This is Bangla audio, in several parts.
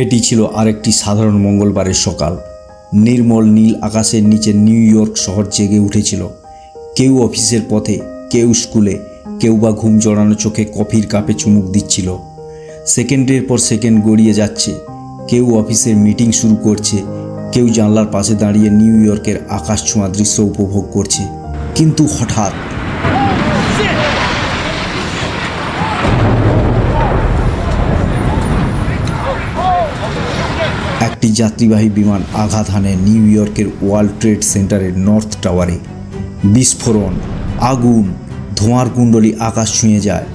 এটি ছিল আরেকটি সাধারণ মঙ্গলবারের সকাল। নির্মল নীল আকাশের নিচে নিউ ইয়র্ক শহর জেগে উঠেছিল। কেউ অফিসের পথে, কেউ স্কুলে, কেউ বা ঘুম জড়ানো চোখে কফির কাপে চুমুক দিচ্ছিল। সেকেন্ডের পর সেকেন্ড গড়িয়ে যাচ্ছে। কেউ অফিসের মিটিং শুরু করছে, কেউ জানলার পাশে দাঁড়িয়ে নিউ ইয়র্কের আকাশ ছোঁয়া দৃশ্য উপভোগ করছে। কিন্তু হঠাৎ একটি যাত্রীবাহী বিমান আঘাত হানে নিউ ইয়র্কের ওয়ার্ল্ড ট্রেড সেন্টারের নর্থ টাওয়ারে। বিস্ফোরণ, আগুন, ধোঁয়ার কুণ্ডলী আকাশ ছুঁয়ে যায়।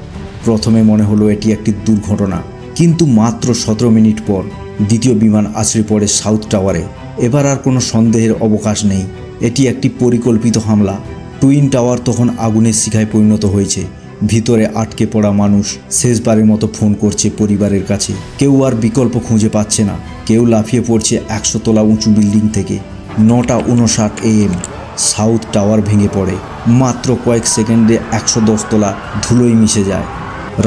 প্রথমে মনে হলো এটি একটি দুর্ঘটনা, কিন্তু মাত্র 17 মিনিট পর দ্বিতীয় বিমান আছড়ে পড়ে সাউথ টাওয়ারে। এবার আর কোনো সন্দেহের অবকাশ নেই, এটি একটি পরিকল্পিত হামলা। টুইন টাওয়ার তখন আগুনের শিখায় পরিণত হয়েছে। ভিতরে আটকে পড়া মানুষ শেষবারের মতো ফোন করছে পরিবারের কাছে। কেউ আর বিকল্প খুঁজে পাচ্ছে না। কেউ লাফিয়ে পড়ছে 100 তলা উঁচু বিল্ডিং থেকে। 9:59 AM সাউথ টাওয়ার ভেঙে পড়ে। মাত্র কয়েক সেকেন্ডে 110 তলা ধুলোয় মিশে যায়।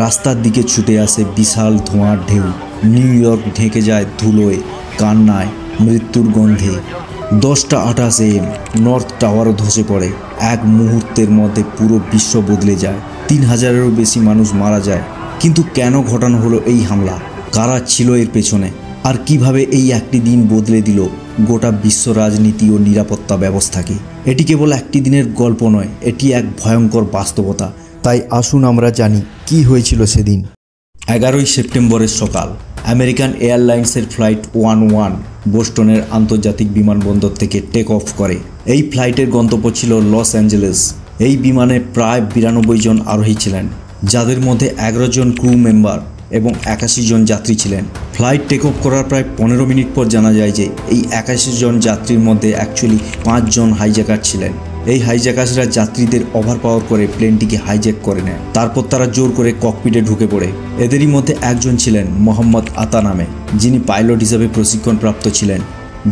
রাস্তার দিকে ছুটে আসে বিশাল ধোঁয়ার ঢেউ। নিউ ইয়র্ক ঢেকে যায় ধুলোয়, কান্নায়, মৃত্যুর গন্ধে। 10:28 AM নর্থ টাওয়ারও ধসে পড়ে। এক মুহূর্তের মধ্যে পুরো বিশ্ব বদলে যায়। 3000-এরও বেশি মানুষ মারা যায়। কিন্তু কেন ঘটানো হলো এই হামলা? কারা ছিল এর পেছনে? আর কিভাবে এই একটি দিন বদলে দিল গোটা বিশ্ব রাজনীতি ও নিরাপত্তা ব্যবস্থাকে? এটি কেবল একটি দিনের গল্প নয়, এটি এক ভয়ঙ্কর বাস্তবতা। তাই আসুন আমরা জানি কি হয়েছিল সেদিন। 11ই সেপ্টেম্বরের সকাল। আমেরিকান এয়ারলাইন্সের ফ্লাইট 11 বোস্টনের আন্তর্জাতিক বিমানবন্দর থেকে টেক অফ করে। এই ফ্লাইটের গন্তব্য ছিল লস অ্যাঞ্জেলেস। এই বিমানে প্রায় 92 জন আরোহী ছিলেন, যাদের মধ্যে 11 জন ক্রু মেম্বার এবং 81 জন যাত্রী ছিলেন। ফ্লাইট টেক অফ করার প্রায় 15 মিনিট পর জানা যায় যে এই 81 জন যাত্রীর মধ্যে অ্যাকচুয়ালি 5 জন হাইজ্যাকার ছিলেন। এই হাইজ্যাকার্সরা যাত্রীদের ওভারপাওয়ার করে প্লেনটিকে হাইজ্যাক করে নেয়। তারপর তারা জোর করে ককপিটে ঢুকে পড়ে। এদেরই মধ্যে একজন ছিলেন মোহাম্মদ আতা নামে, যিনি পাইলট হিসেবে প্রশিক্ষণপ্রাপ্ত ছিলেন।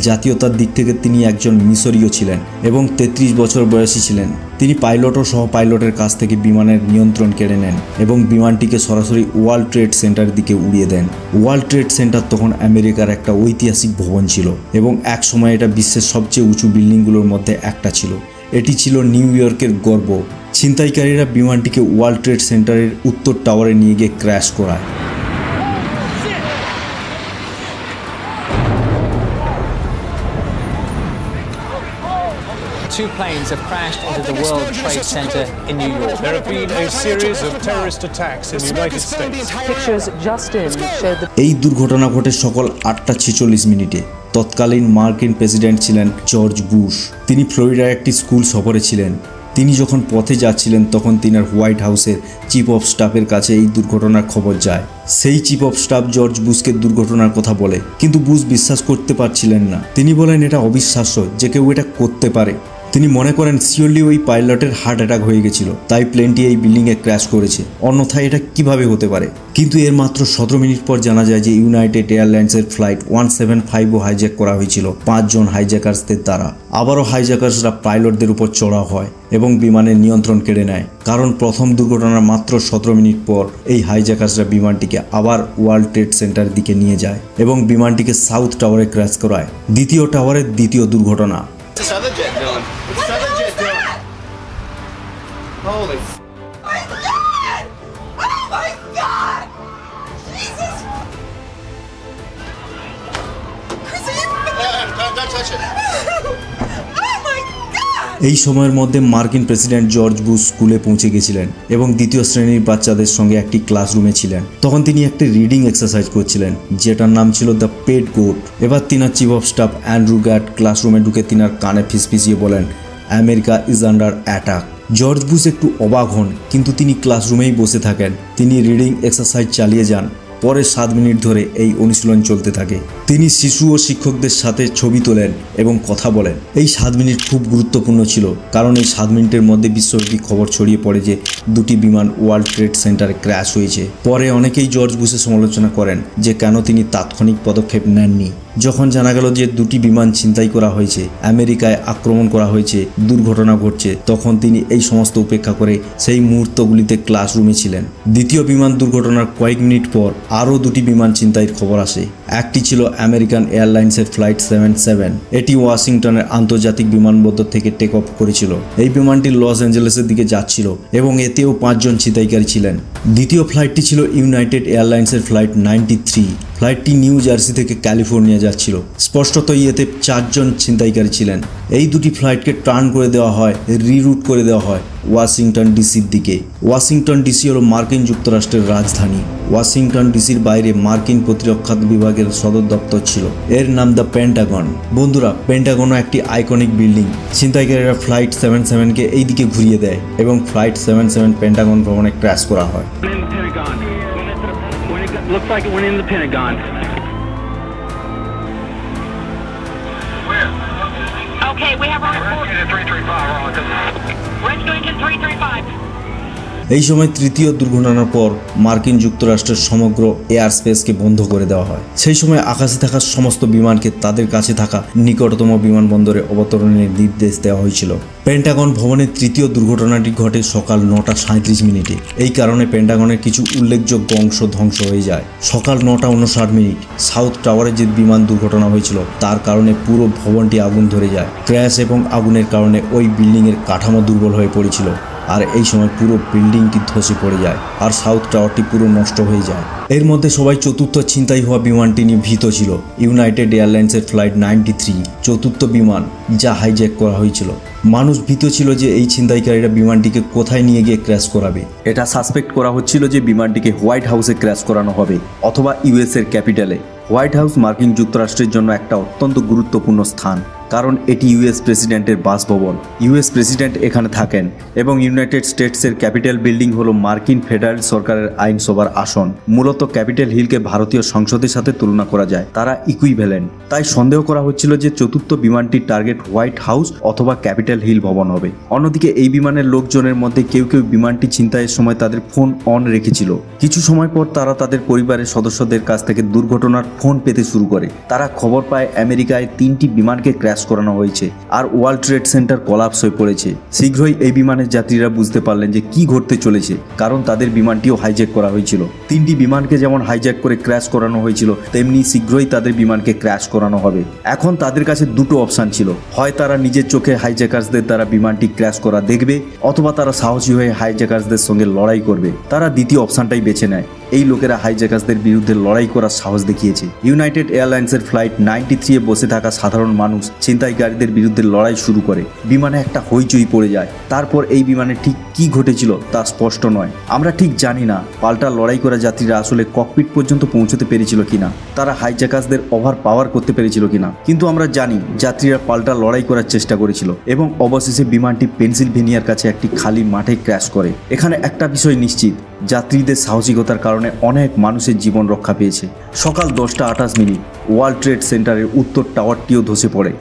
জাতীয়তার দিক থেকে তিনি একজন মিশরীয় ছিলেন এবং 33 বছর বয়সী ছিলেন। তিনি পাইলট ও সহ পাইলটের কাছ থেকে বিমানের নিয়ন্ত্রণ কেড়ে নেন এবং বিমানটিকে সরাসরি ওয়ার্ল্ড ট্রেড সেন্টারের দিকে উড়িয়ে দেন। ওয়ার্ল্ড ট্রেড সেন্টার তখন আমেরিকার একটা ঐতিহাসিক ভবন ছিল এবং এক সময় এটা বিশ্বের সবচেয়ে উঁচু বিল্ডিংগুলোর মধ্যে একটা ছিল। এটি ছিল নিউ ইয়র্কের গর্ব। ছিনতাইকারীরা বিমানটিকে ওয়ার্ল্ড ট্রেড সেন্টারের উত্তর টাওয়ারে নিয়ে গিয়ে ক্র্যাশ করায়। Two planes have crashed into the World Trade Center in New York. There have been a series of terrorist attacks in the United States. Pictures just in showed the এই দুর্ঘটনা ঘটে সকাল 8:46 মিনিটে। তৎকালীন মার্কিন প্রেসিডেন্ট ছিলেন জর্জ বুশ। তিনি ফ্লোরিডার একটি স্কুল সফরে ছিলেন। তিনি যখন পথে যাচ্ছিলেন তখন তিনার হোয়াইট হাউসের চিফ অফ স্টাফের কাছে এই দুর্ঘটনার খবর যায়। সেই চিফ অফ স্টাফ জর্জ বুশকে দুর্ঘটনার কথা বলে, কিন্তু বুশ বিশ্বাস করতে পারছিলেন না। তিনি বলেন এটা অবিশ্বাস্য যে কেউ এটা করতে পারে। তিনি মনে করেন সিওরলি ওই পাইলটের হার্ট অ্যাটাক হয়ে গেছিল, তাই প্লেনটি এই বিল্ডিংয়ে ক্র্যাশ করেছে, অন্যথায় এটা কিভাবে হতে পারে। কিন্তু এর মাত্র 17 মিনিট পর জানা যায় যে ইউনাইটেড এয়ারলাইন্সের ফ্লাইট 175ও হাইজ্যাক করা হয়েছিল 5 জন হাইজ্যাকার্সদের দ্বারা। আবারও হাইজ্যাকার্সরা পাইলটদের উপর চড়াও হয় এবং বিমানের নিয়ন্ত্রণ কেড়ে নেয়। কারণ প্রথম দুর্ঘটনার মাত্র 17 মিনিট পর এই হাইজ্যাকার্সরা বিমানটিকে আবার ওয়ার্ল্ড ট্রেড সেন্টারের দিকে নিয়ে যায় এবং বিমানটিকে সাউথ টাওয়ারে ক্র্যাশ করায়। দ্বিতীয় টাওয়ারের দ্বিতীয় দুর্ঘটনা। What's this other jet doing? What's this other jet doing? Holy f***. Oh my God! Oh my God! Jesus! Chris, are you... Don't touch it. Oh my God! এই সময়ের মধ্যে মার্কিন প্রেসিডেন্ট জর্জ বুশ স্কুলে পৌঁছে গেছিলেন এবং দ্বিতীয় শ্রেণীর বাচ্চাদের সঙ্গে একটি ক্লাসরুমে ছিলেন। তখন তিনি একটি রিডিং এক্সারসাইজ করছিলেন, যেটার নাম ছিল দ্য পেট গোট। এবার তিনার চিফ অফ স্টাফ অ্যান্ড্রু গ্যাট ক্লাসরুমে ঢুকে তিনার কানে ফিসফিসিয়ে বলেন, America is under attack. George Bush একটু অবাক হন, কিন্তু তিনি ক্লাসরুমেই বসে থাকেন। তিনি রিডিং এক্সারসাইজ চালিয়ে যান। পরে 7 মিনিট ধরে এই অনুশীলন চলতে থাকে। তিনি শিশু ও শিক্ষকদের সাথে ছবি তোলেন এবং কথা বলেন। এই 7 মিনিট খুব গুরুত্বপূর্ণ ছিল, কারণ এই 7 মিনিটের মধ্যে বিশ্বব্যাপী খবর ছড়িয়ে পড়ে যে দুটি বিমান ওয়ার্ল্ড ট্রেড সেন্টারে ক্র্যাশ হয়েছে। পরে অনেকেই জর্জ বুশের সমালোচনা করেন যে কেন তিনি তাৎক্ষণিক পদক্ষেপ নেননি। যখন জানা গেল যে দুটি বিমান ছিনতাই করা হয়েছে, আমেরিকায় আক্রমণ করা হয়েছে, দুর্ঘটনা ঘটছে, তখন তিনি এই সমস্ত উপেক্ষা করে সেই মুহূর্তগুলিতে ক্লাসরুমে ছিলেন। দ্বিতীয় বিমান দুর্ঘটনার কয়েক মিনিট পর আরও দুটি বিমান ছিনতাইয়ের খবর আসে। একটি ছিল আমেরিকান এয়ারলাইন্সের ফ্লাইট 77। এটি ওয়াশিংটনের আন্তর্জাতিক বিমানবন্দর থেকে টেক অফ করেছিল। এই বিমানটি লস অ্যাঞ্জেলেসের দিকে যাচ্ছিল এবং এতেও 5 জন ছিনতাইকারী ছিলেন। দ্বিতীয় ফ্লাইটটি ছিল ইউনাইটেড এয়ারলাইন্সের ফ্লাইট 93। ফ্লাইটটি নিউ জার্সি থেকে ক্যালিফোর্নিয়া যাচ্ছিল। স্পষ্টতই এতে 4 জন ছিনতাইকারী ছিলেন। এই দুটি ফ্লাইটকে টার্ন করে দেওয়া হয়, রিরুট করে দেওয়া হয় ওয়াশিংটন ডিসির দিকে। ওয়াশিংটন ডিসি হলো মার্কিন যুক্তরাষ্ট্রের রাজধানী। ওয়াশিংটন ডিসির বাইরে মার্কিন প্রতিরক্ষা বিভাগের সদর দপ্তর ছিল, এর নাম দ্য পেন্টাগন। বন্ধুরা, পেন্টাগনও একটি আইকনিক বিল্ডিং। ছিনতাইকারীরা ফ্লাইট 77কে এই দিকে ঘুরিয়ে দেয় এবং ফ্লাইট 77 পেন্টাগন ভবনে ক্র্যাশ করা হয়। Looks like it went in the Pentagon. Where? Okay, we have our report. 335, Rescue Engine 335. এই সময় তৃতীয় দুর্ঘটনার পর মার্কিন যুক্তরাষ্ট্রের সমগ্র এয়ার স্পেসকে বন্ধ করে দেওয়া হয়। সেই সময় আকাশে থাকা সমস্ত বিমানকে তাদের কাছে থাকা নিকটতম বিমানবন্দরে অবতরণের নির্দেশ দেওয়া হয়েছিল। পেন্টাগন ভবনের তৃতীয় দুর্ঘটনাটি ঘটে সকাল 9:37। এই কারণে পেন্টাগনের কিছু উল্লেখযোগ্য অংশ ধ্বংস হয়ে যায়। সকাল 9:59 সাউথ টাওয়ারে যে বিমান দুর্ঘটনা হয়েছিল তার কারণে পুরো ভবনটি আগুন ধরে যায়। ক্র্যাশ এবং আগুনের কারণে ওই বিল্ডিংয়ের কাঠামো দুর্বল হয়ে পড়েছিল, আর এই সময় পুরো বিল্ডিংটি ধসে পড়ে যায় আর সাউথ টাওয়ারটি পুরো নষ্ট হয়ে যায়। এর মধ্যে সবাই চতুর্থ ছিনতাই হওয়া বিমানটি নিয়ে ভীত ছিল। ইউনাইটেড এয়ারলাইন্সের ফ্লাইট 93, চতুর্থ বিমান যা হাইজ্যাক করা হয়েছিল। মানুষ ভীত ছিল যে এই ছিনতাইকারীরা বিমানটিকে কোথায় নিয়ে গিয়ে ক্র্যাশ করাবে। এটা সাসপেক্ট করা হচ্ছিল যে বিমানটিকে হোয়াইট হাউসে ক্র্যাশ করানো হবে অথবা ইউএসের ক্যাপিটালে। হোয়াইট হাউস মার্কিন যুক্তরাষ্ট্রের জন্য একটা অত্যন্ত গুরুত্বপূর্ণ স্থান, কারণ এটি ইউএস প্রেসিডেন্টের বাসভবন। ইউএস প্রেসিডেন্ট এখানে থাকেন এবং ইউনাইটেড স্টেটসের ক্যাপিটাল বিল্ডিং হলো মার্কিন ফেডারেল সরকারের আইনসভার আসন। মূলত ক্যাপিটাল হিলকে ভারতীয় সংসদের সাথে তুলনা করা যায়, তারা ইকুইভ্যালেন্ট। তাই সন্দেহ করা হচ্ছিল যে চতুর্থ বিমানটির টার্গেট হোয়াইট হাউস অথবা ক্যাপিটাল হিল ভবন হবে। অন্যদিকে এই বিমানের লোকজনের মধ্যে কেউ কেউ বিমানটি ছিনতাইয়ের সময় তাদের ফোন অন রেখেছিল। কিছু সময় পর তারা তাদের পরিবারের সদস্যদের কাছ থেকে দুর্ঘটনার ফোন পেতে শুরু করে। তারা খবর পায় আমেরিকায় 3টি বিমানকে ক্র্যাশ করানো হয়েছে আর ওয়ার্ল্ড ট্রেড সেন্টার কোলাপস হয়ে পড়েছে। শীঘ্রই এই বিমানের যাত্রীরা বুঝতে পারলেন যে কি ঘটতে চলেছে, কারণ তাদের বিমানটিও হাইজ্যাক করা হয়েছিল। 3টি বিমানকে যেমন হাইজ্যাক করে ক্র্যাশ করানো হয়েছিল, তেমনি শীঘ্রই তাদের বিমানকে ক্র্যাশ করানো হবে। এখন তাদের কাছে দুটো অপশন ছিল, হয় তারা নিজের চোখে হাইজ্যাকার্সদের দ্বারা বিমানটি ক্র্যাশ করা দেখবে, অথবা তারা সাহসী হয়ে হাইজ্যাকার্সদের সঙ্গে লড়াই করবে। তারা দ্বিতীয় অপশনটাই বেছে নেয়। এই লোকেরা হাইজ্যাকার্সদের বিরুদ্ধে লড়াই করার সাহস দেখিয়েছে। ইউনাইটেড এয়ারলাইন্সের ফ্লাইট 93 বসে থাকা সাধারণ মানুষ ছিনতাইকারীদের বিরুদ্ধে লড়াই শুরু করে। বিমানে একটা হইচই পড়ে যায়। তারপর এই বিমানে ঠিক কি ঘটেছিল তা স্পষ্ট নয়। আমরা ঠিক জানি না পাল্টা লড়াই করা যাত্রীরা আসলে ককপিট পর্যন্ত পৌঁছতে পেরেছিল কিনা, তারা হাইজ্যাকার্সদের ওভার পাওয়ার করতে পেরেছিল কিনা, কিন্তু আমরা জানি যাত্রীরা পাল্টা লড়াই করার চেষ্টা করেছিল এবং অবশেষে বিমানটি পেনসিলভেনিয়ার কাছে একটি খালি মাঠে ক্র্যাশ করে। এখানে একটা বিষয় নিশ্চিত, যাত্রীদের সাহসিকতার কারণে অনেক মানুষের জীবন রক্ষা পেয়েছে। সকাল 10:28 ওয়ার্ল্ড ট্রেড সেন্টারের উত্তর টাওয়ারটিও ধসে পড়ে।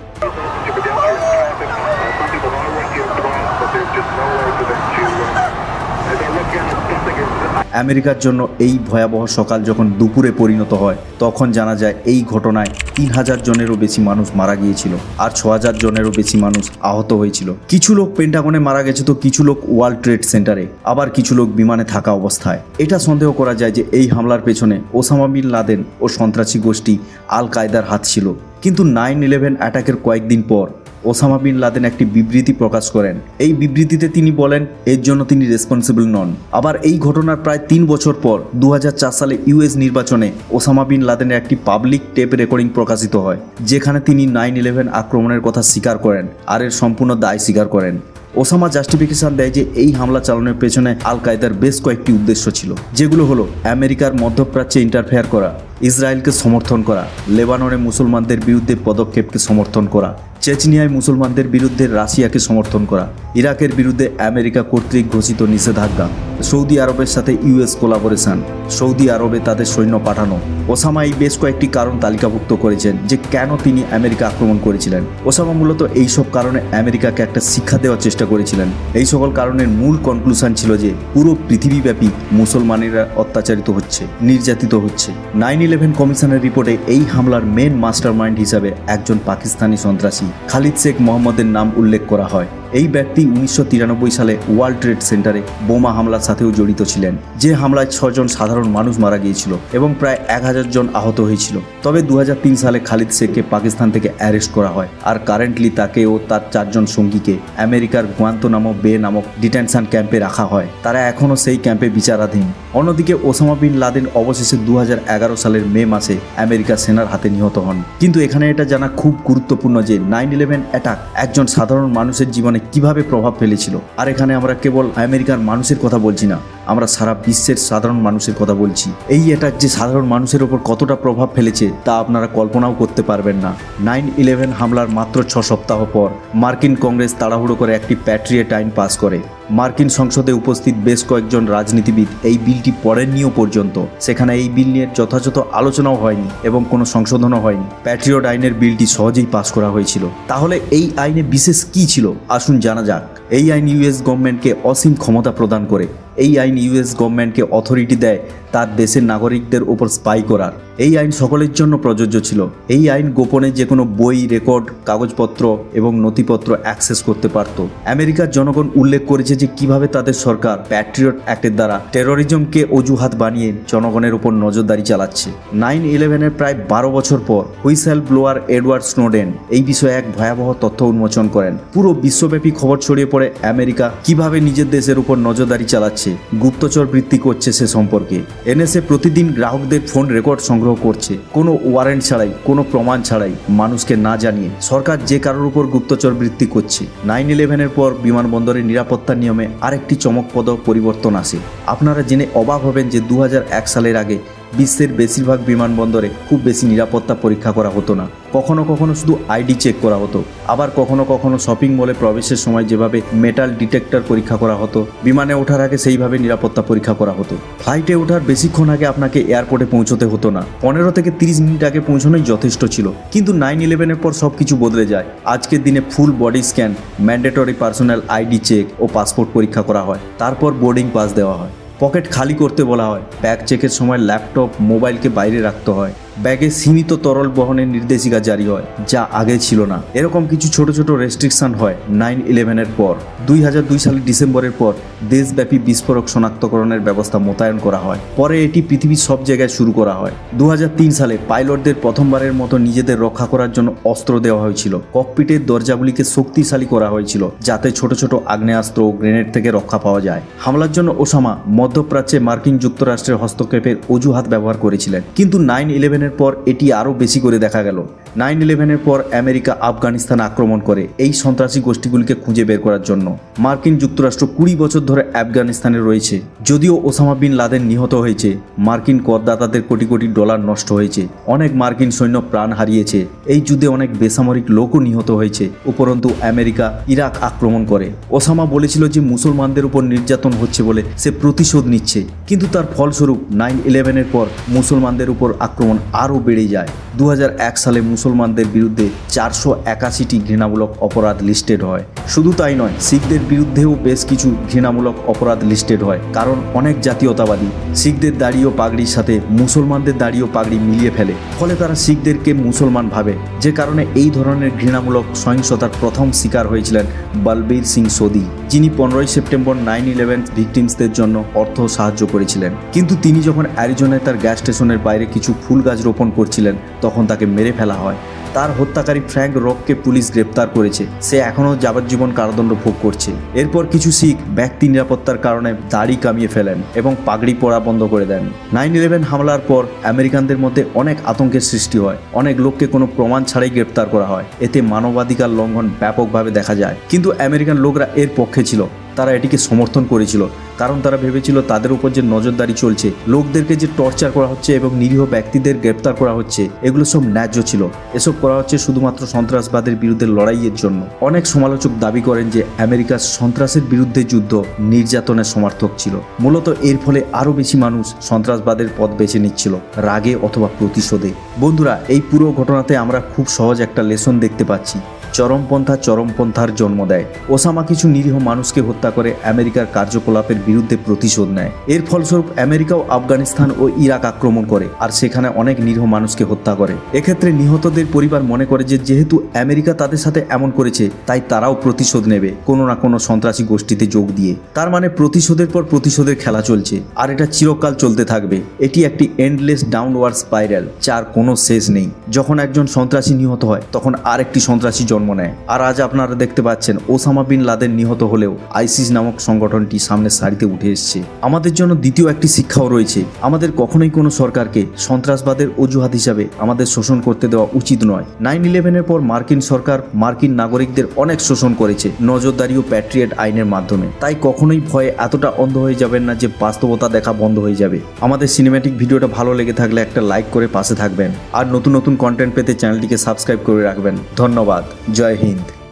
আমেরিকার জন্য এই ভয়াবহ সকাল যখন দুপুরে পরিণত হয়, তখন জানা যায় এই ঘটনায় 3000 জনেরও বেশি মানুষ মারা গিয়েছিল আর 6000 জনেরও বেশি মানুষ আহত হয়েছিল। কিছু লোক পেন্টাগনে মারা গেছে তো কিছু লোক ওয়ার্ল্ড ট্রেড সেন্টারে, আবার কিছু লোক বিমানে থাকা অবস্থায়। এটা সন্দেহ করা যায় যে এই হামলার পেছনে ওসামা বিন লাদেন ও সন্ত্রাসী গোষ্ঠী আল কায়দার হাত ছিল। কিন্তু 9/11 অ্যাটাকের কয়েকদিন পর ওসামা বিন লাদেন একটি বিবৃতি প্রকাশ করেন। এই বিবৃতিতে তিনি বলেন এর জন্য তিনি রেসপন্সিবল নন। আবার এই ঘটনার প্রায় 3 বছর পর 2004 সালে ইউএস নির্বাচনে ওসামা বিন লাদেনের একটি পাবলিক টেপ রেকর্ডিং প্রকাশিত হয়, যেখানে তিনি 9/11 আক্রমণের কথা স্বীকার করেন আর এর সম্পূর্ণ দায় স্বীকার করেন। ওসামা জাস্টিফিকেশন দেয় যে এই হামলা চালানোর পেছনে আল কায়দার বেশ কয়েকটি উদ্দেশ্য ছিল, যেগুলো হলো আমেরিকার মধ্যপ্রাচ্যে ইন্টারফেয়ার করা, ইসরায়েলকে সমর্থন করা, লেবাননে মুসলমানদের বিরুদ্ধে পদক্ষেপকে সমর্থন করা, চেচনিয়ায় মুসলমানদের বিরুদ্ধে রাশিয়াকে সমর্থন করা, ইরাকের বিরুদ্ধে আমেরিকা কর্তৃক ঘোষিত নিষেধাজ্ঞা, সৌদি আরবের সাথে ইউএস কোলাবোরেশন, সৌদি আরবে তাদের সৈন্য পাঠানো। ওসামা এই বেশ কয়েকটি কারণ তালিকাভুক্ত করেছেন যে কেন তিনি আমেরিকা আক্রমণ করেছিলেন। ওসামা মূলত এইসব কারণে আমেরিকাকে একটা শিক্ষা দেওয়ার চেষ্টা করেছিলেন। এই সকল কারণের মূল কনক্লুশন ছিল যে পুরো পৃথিবীব্যাপী মুসলমানেরা অত্যাচারিত হচ্ছে, নির্যাতিত হচ্ছে। 9/11 কমিশনের রিপোর্টে এই হামলার মেন মাস্টারমাইন্ড হিসাবে একজন পাকিস্তানি সন্ত্রাসী খালিদ শেখ মোহাম্মদের নাম উল্লেখ করা হয়। এই ব্যক্তি 1993 সালে ওয়ার্ল্ড ট্রেড সেন্টারে বোমা হামলার সাথেও জড়িত ছিলেন, যে হামলায় 6 জন সাধারণ মানুষ মারা গিয়েছিল এবং প্রায় 1000 জন আহত হয়েছিল। তবে 2003 সালে খালিদ শেখকে পাকিস্তান থেকে অ্যারেস্ট করা হয়, আর কারেন্টলি তাকে ও তার 4 জন সঙ্গীকে আমেরিকার গুয়ান্তনামো বে নামক ডিটেনশন ক্যাম্পে রাখা হয়। তারা এখনও সেই ক্যাম্পে বিচারাধীন। অন্যদিকে ওসামা বিন লাদেন অবশেষে 2011 সালের মে মাসে আমেরিকার সেনার হাতে নিহত হন। কিন্তু এখানে এটা জানা খুব গুরুত্বপূর্ণ যে 9/11 অ্যাটাক একজন সাধারণ মানুষের জীবনে কিভাবে প্রভাব ফেলেছিল। আর এখানে আমরা কেবল আমেরিকার মানুষের কথা বলছি না, আমরা সারা বিশ্বের সাধারণ মানুষের কথা বলছি। এই অ্যাটাক যে সাধারণ মানুষের ওপর কতটা প্রভাব ফেলেছে তা আপনারা কল্পনাও করতে পারবেন না। 9/11 হামলার মাত্র 6 সপ্তাহ পর মার্কিন কংগ্রেস তাড়াহুড়ো করে একটি প্যাট্রিয়েট আইন পাস করে। মার্কিন সংসদে উপস্থিত বেশ কয়েকজন রাজনীতিবিদ এই বিলটি পড়েননিও পর্যন্ত। সেখানে এই বিল নিয়ে যথাযথ আলোচনাও হয়নি এবং কোনো সংশোধনও হয়নি। প্যাট্রিয়ট আইনের বিলটি সহজেই পাস করা হয়েছিল। তাহলে এই আইনে বিশেষ কী ছিল আসুন জানা যাক। এই আইন ইউএস গভর্নমেন্টকে অসীম ক্ষমতা প্রদান করে। এই আইন ইউএস গভর্নমেন্টকে অথরিটি দেয় তার দেশের নাগরিকদের উপর স্পাই করার। এই আইন সকলের জন্য প্রযোজ্য ছিল। এই আইন গোপনে যে কোনো বই, রেকর্ড, কাগজপত্র এবং নথিপত্র অ্যাক্সেস করতে পারত। আমেরিকার জনগণ উল্লেখ করেছে যে কিভাবে তাদের সরকার প্যাট্রিয়ট অ্যাক্টের দ্বারা টেরোরিজমকে অজুহাত বানিয়ে জনগণের উপর নজরদারি চালাচ্ছে। 9/11-এর প্রায় 12 বছর পর হুইসেল ব্লোয়ার এডওয়ার্ড স্নোডেন এই বিষয়ে এক ভয়াবহ তথ্য উন্মোচন করেন। পুরো বিশ্বব্যাপী খবর ছড়িয়ে পড়ে আমেরিকা কিভাবে নিজের দেশের উপর নজরদারি চালাচ্ছে, গুপ্তচর বৃত্তি করছে সে সম্পর্কে। এনএসএ প্রতিদিন গ্রাহকদের ফোন রেকর্ড সংগ্রহ করছে, কোনো ওয়ারেন্ট ছাড়াই, কোনো প্রমাণ ছাড়াই, মানুষকে না জানিয়ে। সরকার যে কারোর উপর গুপ্তচর বৃত্তি করছে। 9/11-এর পর বিমানবন্দরের নিরাপত্তার নিয়মে আরেকটি চমকপ্রদ পরিবর্তন আসে। আপনারা জেনে অবাক হবেন যে 2001 সালের আগে বিশ্বের বেশিরভাগ বিমানবন্দরে খুব বেশি নিরাপত্তা পরীক্ষা করা হতো না। কখনো কখনো শুধু আইডি চেক করা হতো, আবার কখনো কখনো শপিং মলে প্রবেশের সময় যেভাবে মেটাল ডিটেক্টর পরীক্ষা করা হতো, বিমানে ওঠার আগে সেইভাবে নিরাপত্তা পরীক্ষা করা হতো। ফ্লাইটে ওঠার বেশিক্ষণ আগে আপনাকে এয়ারপোর্টে পৌঁছতে হতো না, 15 থেকে 30 মিনিট আগে পৌঁছানোই যথেষ্ট ছিল। কিন্তু 9/11-এর পর সব কিছু বদলে যায়। আজকের দিনে full body scan, mandatory personal ID check ও পাসপোর্ট পরীক্ষা করা হয়। তারপর বোর্ডিং পাস দেওয়া হয়। পকেট খালি করতে বলা হয়। ব্যাগ চেকের সময় ল্যাপটপ, মোবাইলকে বাইরে রাখতে হয়। ব্যাগে সীমিত তরল বহনের নির্দেশিকা জারি হয়, যা আগে ছিল না। এরকম কিছু ছোট ছোট রেস্ট্রিকশন হয় 9/11-এর পর। 2002 সালের ডিসেম্বরের পর দেশব্যাপী বিস্ফোরক শনাক্তকরণের ব্যবস্থা মোতায়েন করা হয়। পরে এটি পৃথিবীর সব জায়গায় শুরু করা হয়। 2003 সালে পাইলটদের প্রথমবারের মতো নিজেদের রক্ষা করার জন্য অস্ত্র দেওয়া হয়েছিল। ককপিটের দরজাগুলিকে শক্তিশালী করা হয়েছিল যাতে ছোট ছোট আগ্নেয়াস্ত্র ও গ্রেনেড থেকে রক্ষা পাওয়া যায়। হামলার জন্য ওসামা মধ্যপ্রাচ্যে মার্কিন যুক্তরাষ্ট্রের হস্তক্ষেপের অজুহাত ব্যবহার করেছিলেন, কিন্তু 9/11-এর পর এটি আরও বেশি করে দেখা গেল। 9/11-এর পর আমেরিকা আফগানিস্তান আক্রমণ করে এই সন্ত্রাসী গোষ্ঠীগুলিকে খুঁজে বের করার জন্য। মার্কিন যুক্তরাষ্ট্র 20 বছর ধরে আফগানিস্তানে রয়েছে। যদিও ওসামা বিন লাদেন নিহত হয়েছে, মার্কিন করদাতাদের কোটি কোটি ডলার নষ্ট হয়েছে, অনেক মার্কিন সৈন্য প্রাণ হারিয়েছে, এই যুদ্ধে অনেক বেসামরিক লোকও নিহত হয়েছে। উপরন্তু আমেরিকা ইরাক আক্রমণ করে। ওসামা বলেছিল যে মুসলমানদের উপর নির্যাতন হচ্ছে বলে সে প্রতিশোধ নিচ্ছে, কিন্তু তার ফলস্বরূপ 9/11-এর পর মুসলমানদের উপর আক্রমণ আরও বেড়ে যায়। 2001 সালে মুসলমানদের বিরুদ্ধে 481টি ঘৃণামূলক অপরাধ লিস্টেড হয়। শুধু তাই নয়, শিখদের বিরুদ্ধেও বেশ কিছু ঘৃণামূলক অপরাধ লিস্টেড হয়, কারণ অনেক জাতীয়তাবাদী শিখদের দাড়ি ও পাগড়ির সাথে মুসলমানদের দাড়ি ও পাগড়ি মিলিয়ে ফেলে। ফলে তারা শিখদেরকে মুসলমান ভাবে, যে কারণে এই ধরনের ঘৃণামূলক সহিংসতার প্রথম শিকার হয়েছিলেন বলবীর সিং সোদি, যিনি 15 সেপ্টেম্বর 9/11 ভিকটিমসদের জন্য অর্থ সাহায্য করেছিলেন। কিন্তু তিনি যখন অ্যারিজোনায় তার গ্যাস স্টেশনের বাইরে কিছু ফুল গাছ রোপণ করছিলেন তখন তাকে মেরে ফেলা হয়। তার হত্যাকারী ফ্র্যাঙ্ক রককে পুলিশ গ্রেপ্তার করেছে। সে এখনও যাবজ্জীবন কারাদণ্ড ভোগ করছে। এরপর কিছু শিখ ব্যক্তি নিরাপত্তার কারণে দাড়ি কামিয়ে ফেলেন এবং পাগড়ি পরা বন্ধ করে দেন। 9/11 হামলার পর আমেরিকানদের মধ্যে অনেক আতঙ্কের সৃষ্টি হয়। অনেক লোককে কোনো প্রমাণ ছাড়াই গ্রেপ্তার করা হয়। এতে মানবাধিকার লঙ্ঘন ব্যাপকভাবে দেখা যায়। কিন্তু আমেরিকান লোকরা এর পক্ষে ছিল। তারা এটিকে সমর্থন করেছিল, কারণ তারা ভেবেছিল তাদের উপর যে নজরদারি চলছে, লোকদেরকে যে টর্চার করা হচ্ছে এবং নিরীহ ব্যক্তিদের গ্রেপ্তার করা হচ্ছে, এগুলো সব ন্যায্য ছিল। এসব করা হচ্ছে শুধুমাত্র সন্ত্রাসবাদের বিরুদ্ধে লড়াইয়ের জন্য। অনেক সমালোচক দাবি করেন যে আমেরিকা সন্ত্রাসের বিরুদ্ধে যুদ্ধ নির্যাতনের সমর্থক ছিল। মূলত এর ফলে আরও বেশি মানুষ সন্ত্রাসবাদের পথ বেছে নিচ্ছিল, রাগে অথবা প্রতিশোধে। বন্ধুরা, এই পুরো ঘটনাতে আমরা খুব সহজ একটা লেসন দেখতে পাচ্ছি। চরমপন্থার জন্ম দেয়। ওসামা কিছু নিরীহ মানুষকে হত্যা করে আমেরিকার কার্যকলাপের বিরুদ্ধে প্রতিশোধ নেয়। এর ফলস্বরূপ আমেরিকাও আফগানিস্তান ও ইরাক আক্রমণ করে আর সেখানে অনেক নিরীহ মানুষকে হত্যা করে। এক্ষেত্রে নিহতদের পরিবার মনে করে যে যেহেতু আমেরিকা তাদের সাথে এমন করেছে তাই তারাও প্রতিশোধ নেবে কোনো না কোনো সন্ত্রাসী গোষ্ঠীতে যোগ দিয়ে। তার মানে প্রতিশোধের পর প্রতিশোধের খেলা চলছে আর এটা চিরকাল চলতে থাকবে। এটি একটি এন্ডলেস ডাউনওয়ার্ড স্পাইরাল যার কোনো শেষ নেই। যখন একজন সন্ত্রাসী নিহত হয় তখন আরেকটি সন্ত্রাসী জন্ম নেয়। আর আজ আপনারা দেখতে পাচ্ছেন ওসামা বিন লাদেন নিহত হলেও আইসিস নামক সংগঠনটি সামনের সারিতে উঠে এসছে। আমাদের জন্য দ্বিতীয় একটি শিক্ষাও রয়েছে, আমাদের কখনোই কোনো সরকারকে সন্ত্রাসবাদের অজুহাত হিসাবে আমাদের শোষণ করতে দেওয়া উচিত নয়। 9/11-এর পর মার্কিন সরকার মার্কিন নাগরিকদের অনেক শোষণ করেছে নজরদারি ও প্যাট্রিয়েট আইনের মাধ্যমে। তাই কখনোই ভয়ে এতটা অন্ধ হয়ে যাবেন না যে বাস্তবতা দেখা বন্ধ হয়ে যাবে। আমাদের সিনেম্যাটিক ভিডিওটা ভালো লেগে থাকলে একটা লাইক করে পাশে থাকবেন আর নতুন নতুন কন্টেন্ট পেতে চ্যানেলটিকে সাবস্ক্রাইব করে রাখবেন। ধন্যবাদ। জয় হিন্দ।